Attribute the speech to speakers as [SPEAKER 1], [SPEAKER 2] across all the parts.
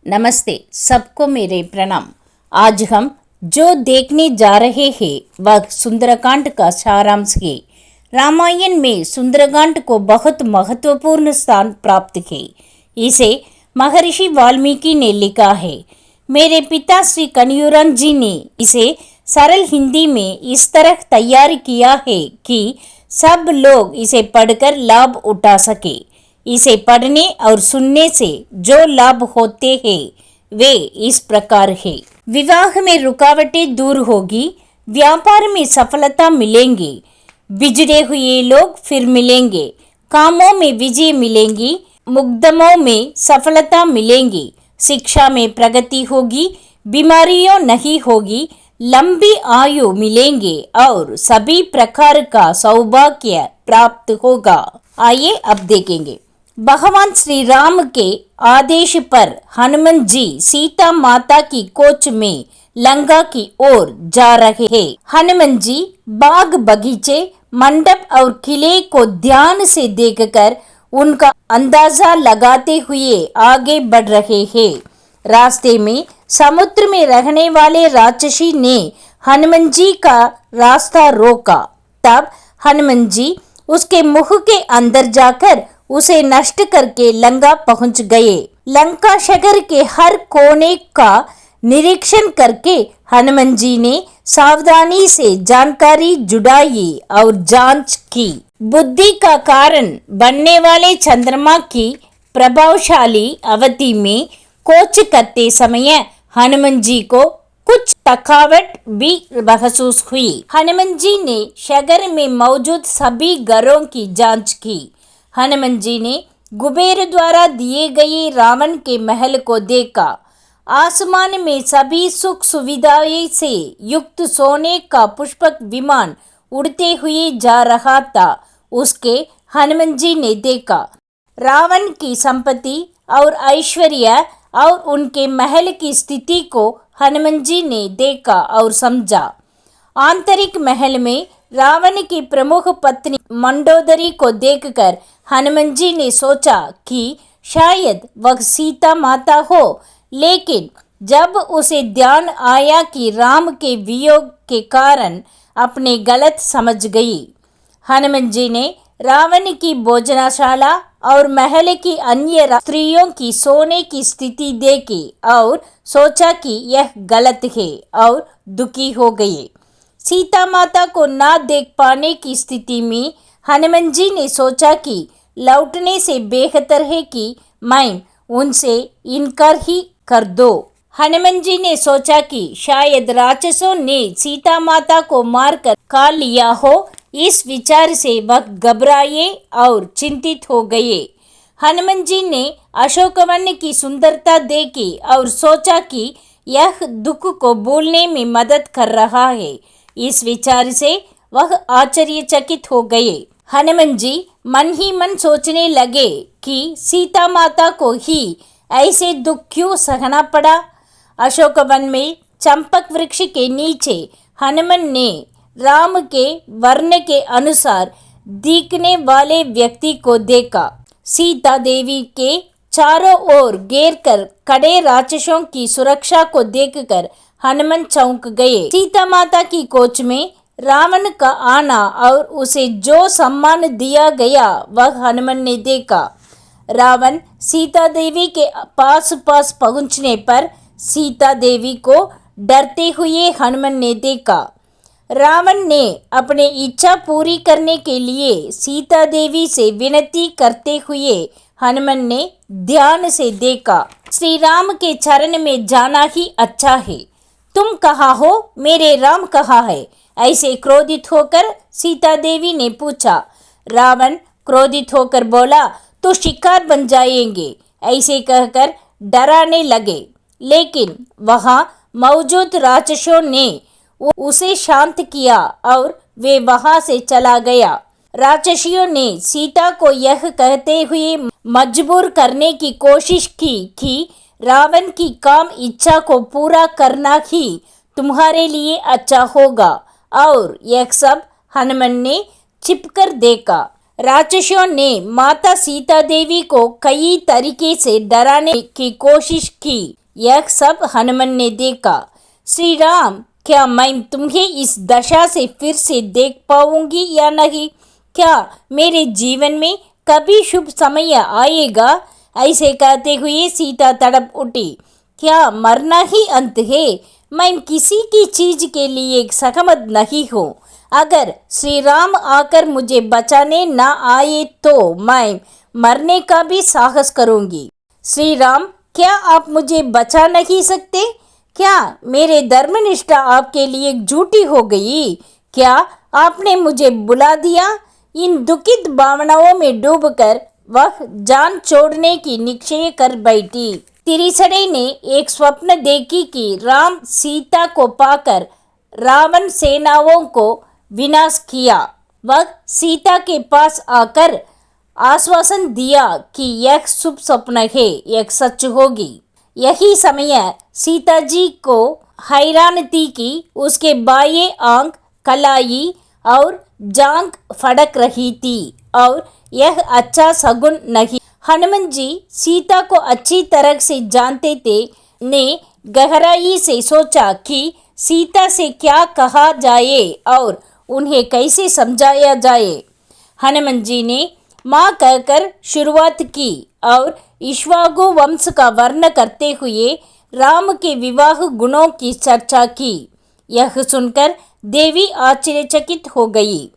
[SPEAKER 1] नमस्ते, सबको मेरे प्रणाम। आज हम जो देखने जा रहे हैं वह सुंदरकांड का सारांश है। रामायण में सुंदरकांड को बहुत महत्वपूर्ण स्थान प्राप्त है। इसे महर्षि वाल्मीकि ने लिखा है। मेरे पिता श्री कन्हैयालाल जी ने इसे सरल हिंदी में इस तरह तैयार किया है कि सब लोग इसे पढ़कर लाभ उठा सके। इसे पढ़ने और सुनने से जो लाभ होते हैं वे इस प्रकार है। विवाह में रुकावटें दूर होगी, व्यापार में सफलता मिलेंगी, बिछड़े हुए लोग फिर मिलेंगे, कामों में विजय मिलेंगी, मुकदमों में सफलता मिलेंगी, शिक्षा में प्रगति होगी, बीमारियों नहीं होगी, लंबी आयु मिलेंगे और सभी प्रकार का सौभाग्य प्राप्त होगा। आइए अब देखेंगे। भगवान श्री राम के आदेश पर हनुमान जी सीता माता की कोच में लंका की ओर जा रहे हैं। हनुमान जी बाग बगीचे, मंडप और किले को ध्यान से देखकर उनका अंदाजा लगाते हुए आगे बढ़ रहे हैं। रास्ते में समुद्र में रहने वाले राक्षसी ने हनुमान जी का रास्ता रोका। तब हनुमान जी उसके मुख के अंदर जाकर उसे नष्ट करके लंका पहुंच गए। लंका शहर के हर कोने का निरीक्षण करके हनुमान जी ने सावधानी से जानकारी जुटाई और जांच की। बुद्धि का कारण बनने वाले चंद्रमा की प्रभावशाली अवधि में कोच करते समय हनुमान जी को कुछ थकावट भी महसूस हुई। हनुमान जी ने शहर में मौजूद सभी घरों की जांच की। हनुमान जी ने कुबेर द्वारा दिए गए रावण के महल को देखा। आसमान में सभी सुख सुविधाएं से युक्त सोने का पुष्पक विमान उड़ते हुए जा रहा था। उसके हनुमान जी ने देखा। रावण की संपत्ति और ऐश्वर्य और उनके महल की स्थिति को हनुमान जी ने देखा और समझा। आंतरिक महल में रावण की प्रमुख पत्नी मंडोदरी को देखकर हनुमान जी ने सोचा कि शायद वह सीता माता हो, लेकिन जब उसे ध्यान आया कि राम के वियोग के कारण अपने गलत समझ गई। हनुमान जी ने रावण की भोजनशाला और महल की अन्य स्त्रियों की सोने की स्थिति देखी और सोचा कि यह गलत है और दुखी हो गए। सीता माता को ना देख पाने की स्थिति में हनुमान जी ने सोचा कि लौटने से बेहतर है कि मैं उनसे इनकार ही कर दो। हनुमान जी ने सोचा कि शायद राक्षसों ने सीता माता को मारकर खा लिया हो। इस विचार से वह घबराए और चिंतित हो गए। हनुमान जी ने अशोकवन की सुंदरता देखी और सोचा कि यह दुख को भूलने में मदद कर रहा है। इस विचार से वह आश्चर्यचकित हो गए। हनुमान जी मन ही मन सोचने लगे कि सीता माता को ही ऐसे दुख क्यों सहना पड़ा। अशोकवन में चंपक वृक्ष के नीचे हनुमान ने राम के वर्ण के अनुसार दिखने वाले व्यक्ति को देखा। सीता देवी के चारों ओर घेर कर खड़े राक्षसों की सुरक्षा को देखकर हनुमान चौंक गए। सीता माता की कोच में रावण का आना और उसे जो सम्मान दिया गया वह हनुमान ने देखा। रावण सीता देवी के पास पहुंचने पर सीता देवी को डरते हुए हनुमान ने देखा। रावण ने अपनी इच्छा पूरी करने के लिए सीता देवी से विनती करते हुए हनुमान ने ध्यान से देखा। श्री राम के चरण में जाना ही अच्छा है। तुम कहाँ हो, मेरे राम कहाँ है? ऐसे क्रोधित होकर सीता देवी ने पूछा। रावण क्रोधित होकर बोला, तो शिकार बन जाएंगे। ऐसे कहकर डराने लगे, लेकिन वहां मौजूद राक्षसों ने उसे शांत किया और वे वहां से चला गया। राक्षसियों ने सीता को यह कहते हुए मजबूर करने की कोशिश की कि रावण की काम इच्छा को पूरा करना ही तुम्हारे लिए अच्छा होगा, और यह सब हनुमान ने छिपकर देखा। राक्षसों ने माता सीता देवी को कई तरीके से डराने की कोशिश की। यह सब हनुमान ने देखा। श्री राम, क्या मैं तुम्हें इस दशा से फिर से देख पाऊंगी या नहीं? क्या मेरे जीवन में कभी शुभ समय आएगा? ऐसे कहते हुए सीता तड़प उठी। क्या मरना ही अंत है? मैं किसी की चीज के लिए सहमत नहीं हूँ। अगर श्री राम आकर मुझे बचाने न आए तो मैं मरने का भी साहस करूंगी। श्री राम, क्या आप मुझे बचा नहीं सकते? क्या मेरे धर्मनिष्ठा आपके लिए झूठी हो गई? क्या आपने मुझे बुला दिया? इन दुखित भावनाओं में डूबकर वह जान छोड़ने की निश्चय कर बैठी। तिरिसड़े ने एक स्वप्न देखी कि राम सीता को पाकर रावण सेनाओं को विनाश किया। वह सीता के पास आकर आश्वासन दिया कि यह शुभ स्वप्न है, यह सच होगी। यही समय सीता जी को हैरान थी कि उसके बाएं आंख, कलाई और जांघ फड़क रही थी और यह अच्छा शगुन नहीं। हनुमान जी सीता को अच्छी तरह से जानते थे, ने गहराई से सोचा कि सीता से क्या कहा जाए और उन्हें कैसे समझाया जाए। हनुमान जी ने माँ कहकर शुरुआत की और इक्ष्वाकु वंश का वर्ण करते हुए राम के विवाह गुणों की चर्चा की। यह सुनकर देवी आश्चर्यचकित हो गई।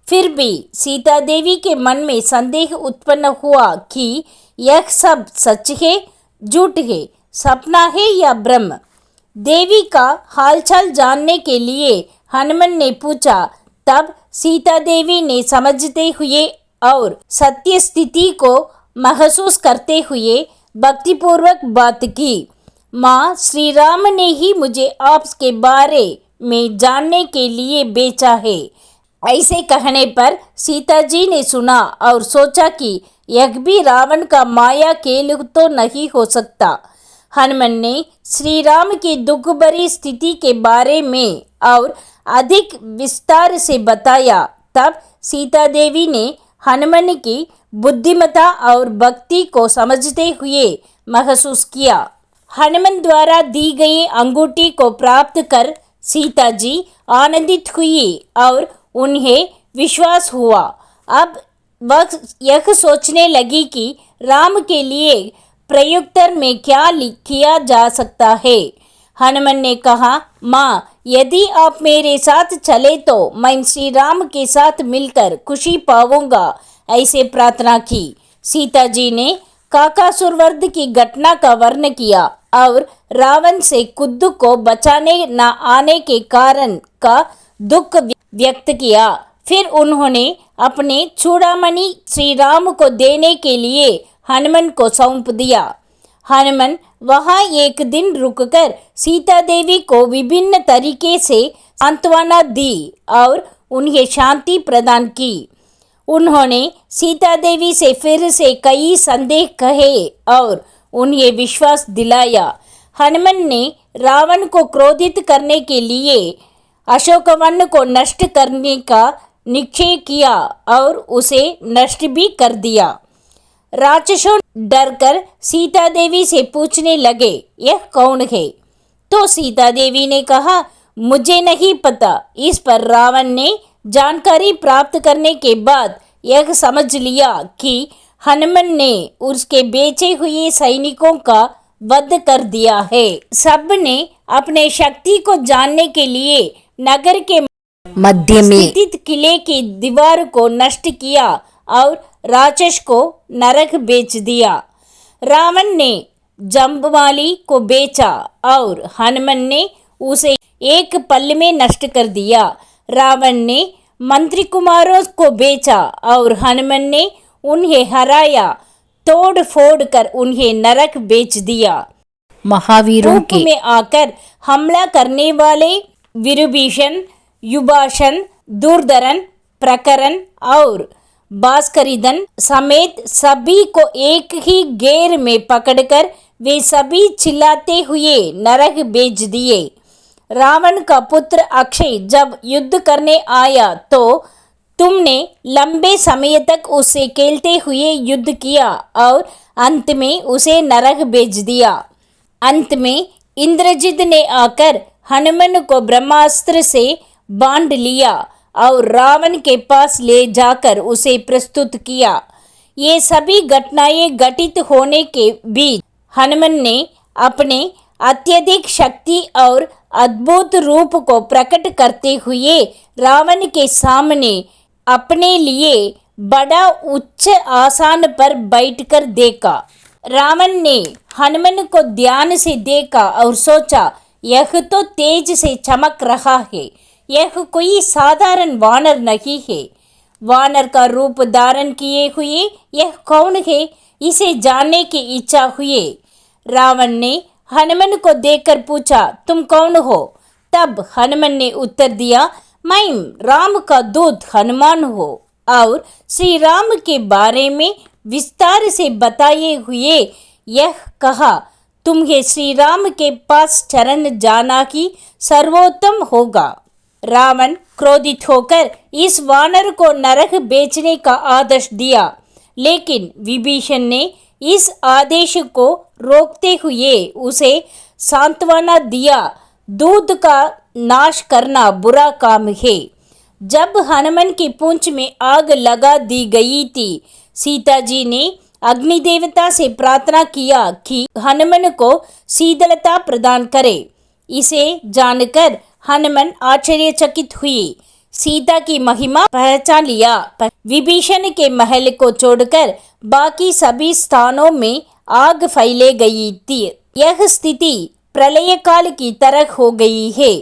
[SPEAKER 1] फिर भी सीता देवी के मन में संदेह उत्पन्न हुआ कि यह सब सच है, झूठ है, सपना है या भ्रम। देवी का हालचाल जानने के लिए हनुमान ने पूछा। तब सीता देवी ने समझते हुए और सत्य स्थिति को महसूस करते हुए भक्तिपूर्वक बात की। माँ, श्री राम ने ही मुझे आपके बारे में जानने के लिए भेजा है। ऐसे कहने पर सीता जी ने सुना और सोचा कि यह भी रावण का माया खेल तो नहीं हो सकता। हनुमान ने श्री राम की दुख भरी स्थिति के बारे में और अधिक विस्तार से बताया। तब सीता देवी ने हनुमान की बुद्धिमत्ता और भक्ति को समझते हुए महसूस किया। हनुमान द्वारा दी गई अंगूठी को प्राप्त कर सीता जी आनंदित हुई और उन्हें विश्वास हुआ। अब वह यह सोचने लगी कि राम के लिए प्रयुत्तर में क्या किया जा सकता है। हनुमान ने कहा, माँ, यदि आप मेरे साथ चले तो मैं श्री राम के साथ मिलकर खुशी पाऊंगा। ऐसे प्रार्थना की। सीता जी ने काकासुर वध की घटना का वर्णन किया और रावण से खुद को बचाने न आने के कारण का दुख व्यक्त किया। फिर उन्होंने अपने चूड़ामणि श्री राम को देने के लिए हनुमान को सौंप दिया। हनुमान वहां एक दिन रुककर सीता देवी को विभिन्न तरीके से सांत्वना दी और उन्हें शांति प्रदान की। उन्होंने सीता देवी से फिर से कई संदेह कहे और उन्हें विश्वास दिलाया। हनुमान ने रावण को क्रोधित करने के लिए अशोकवन को नष्ट करने का निश्चय किया और उसे नष्ट भी कर दिया। राक्षसों डरकर सीता देवी से पूछने लगे, यह कौन है? तो सीता देवी ने कहा, मुझे नहीं पता। इस पर रावण ने जानकारी प्राप्त करने के बाद यह समझ लिया कि हनुमान ने उसके बेचे हुए सैनिकों का वध कर दिया है। सब ने अपने शक्ति को जानने के लिए नगर के मध्य में स्थित किले की दीवार को नष्ट किया और राक्षस को नरक बेच दिया। रावण ने जम्बमाली को बेचा और हनुमान ने उसे एक पल में नष्ट कर दिया। रावण ने मंत्री कुमारों को बेचा और हनुमान ने उन्हें हराया, तोड़ फोड़ कर उन्हें नरक बेच दिया। महावीरों के में आकर हमला करने वाले विभीषण, युभाषण, दुर्धरण, प्रकरण और भास्करिदन समेत सभी को एक ही घेर में पकड़कर वे सभी चिल्लाते हुए नरक भेज दिए। रावण का पुत्र अक्षय जब युद्ध करने आया तो तुमने लंबे समय तक उससे खेलते हुए युद्ध किया और अंत में उसे नरक भेज दिया। अंत में इंद्रजित ने आकर हनुमान को ब्रह्मास्त्र से बांध लिया और रावण के पास ले जाकर उसे प्रस्तुत किया। ये सभी घटनाएं घटित होने के बीच हनुमान ने अपने अत्यधिक शक्ति और अद्भुत रूप को प्रकट करते हुए रावण के सामने अपने लिए बड़ा उच्च आसन पर बैठकर देखा। रावण ने हनुमान को ध्यान से देखा और सोचा, यह तो तेज से चमक रहा है, यह कोई साधारण वानर नहीं है। वानर का रूप धारण किए हुए यह कौन है, इसे जानने की इच्छा हुई। रावण ने हनुमान को देखकर पूछा, तुम कौन हो? तब हनुमान ने उत्तर दिया, मैं राम का दूत हनुमान हूँ और श्री राम के बारे में विस्तार से बताए हुए यह कहा, तुम्हें श्री राम के पास शरण जाना ही सर्वोत्तम होगा। रावण क्रोधित होकर इस वानर को नरक बेचने का आदेश दिया, लेकिन विभीषण ने इस आदेश को रोकते हुए उसे सांत्वना दिया, दूध का नाश करना बुरा काम है। जब हनुमान की पूंछ में आग लगा दी गई थी, सीता जी ने अग्नि देवता से प्रार्थना किया कि हनुमान को शीतलता प्रदान करे। इसे जानकर हनुमान आश्चर्यचकित हुई। सीता की महिमा पहचान लिया, पर विभीषण के महल को छोड़कर बाकी सभी स्थानों में आग फैले गई थी। यह स्थिति प्रलय काल की तरह हो गई है।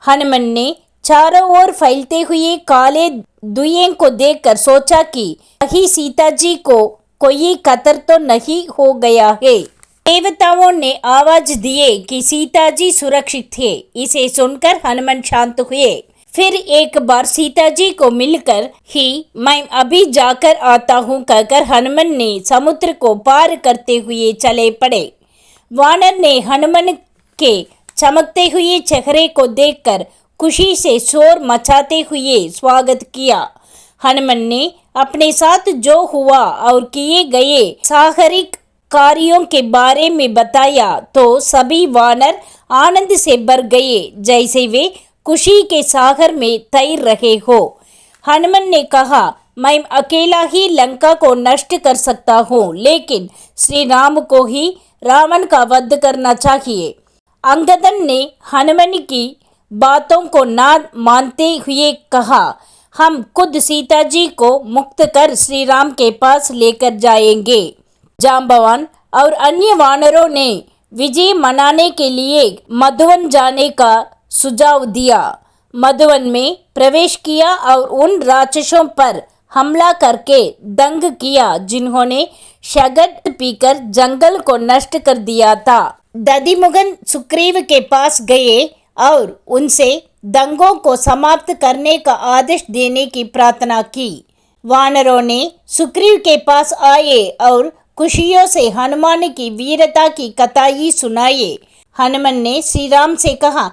[SPEAKER 1] हनुमान ने चारों ओर फैलते हुए काले धुएं को देखकर सोचा कि कहीं सीता जी को कोई खतर तो नहीं हो गया है। देवताओं ने आवाज दिए कि सीता जी सुरक्षित है। इसे सुनकर हनुमान शांत हुए। फिर एक बार सीता जी को मिलकर ही मैं अभी जाकर आता हूँ कहकर हनुमान ने समुद्र को पार करते हुए चले पड़े। वानर ने हनुमान के चमकते हुए चेहरे को देखकर खुशी से शोर मचाते हुए स्वागत किया। हनुमान ने अपने साथ जो हुआ और किए गए साहसिक कार्यों के बारे में बताया तो सभी वानर आनंद से भर गए, जैसे वे खुशी के सागर में तैर रहे हो। हनुमान ने कहा, मैं अकेला ही लंका को नष्ट कर सकता हूँ, लेकिन श्री राम को ही रावण का वध करना चाहिए। अंगदन ने हनुमान की बातों को ना मानते हुए कहा, हम खुद सीता जी को मुक्त कर श्री राम के पास लेकर जाएंगे। जांबवान और अन्य वानरों ने विजय मनाने के लिए मधुवन जाने का सुझाव दिया। मधुवन में प्रवेश किया और उन राक्षसों पर हमला करके दंग किया जिन्होंने शहद पीकर जंगल को नष्ट कर दिया था। दधिमुगन सुग्रीव के पास गए और उनसे दंगों को समाप्त करने का आदेश देने की प्रार्थना की। वानरों ने सुग्रीव के पास आए और खुशियों से हनुमान की वीरता की कथाएं सुनाई। हनुमान ने श्री राम से कहा,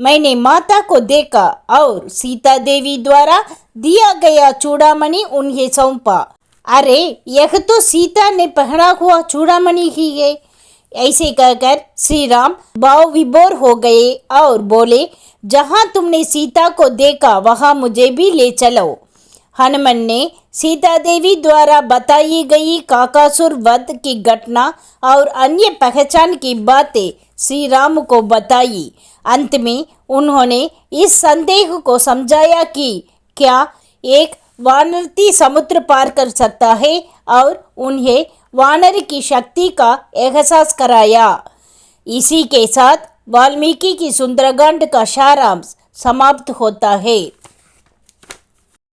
[SPEAKER 1] मैंने माता को देखा और सीता देवी द्वारा दिया गया चूड़ामणि उन्हें सौंपा। अरे, यह तो सीता ने पहना हुआ चूड़ामणि ही है। ऐसे कहकर श्री राम भाव विभोर हो गए और बोले, जहाँ तुमने सीता को देखा वहाँ मुझे भी ले चलो। हनुमान ने सीता देवी द्वारा बताई गई काकासुर वध की घटना और अन्य पहचान की बातें श्री राम को बताई। अंत में उन्होंने इस संदेह को समझाया कि क्या एक वानरती समुद्र पार कर सकता है और उन्हें वानर की शक्ति का एहसास कराया। इसी के साथ वाल्मीकि की सुंदरकांड का सारांश समाप्त होता है।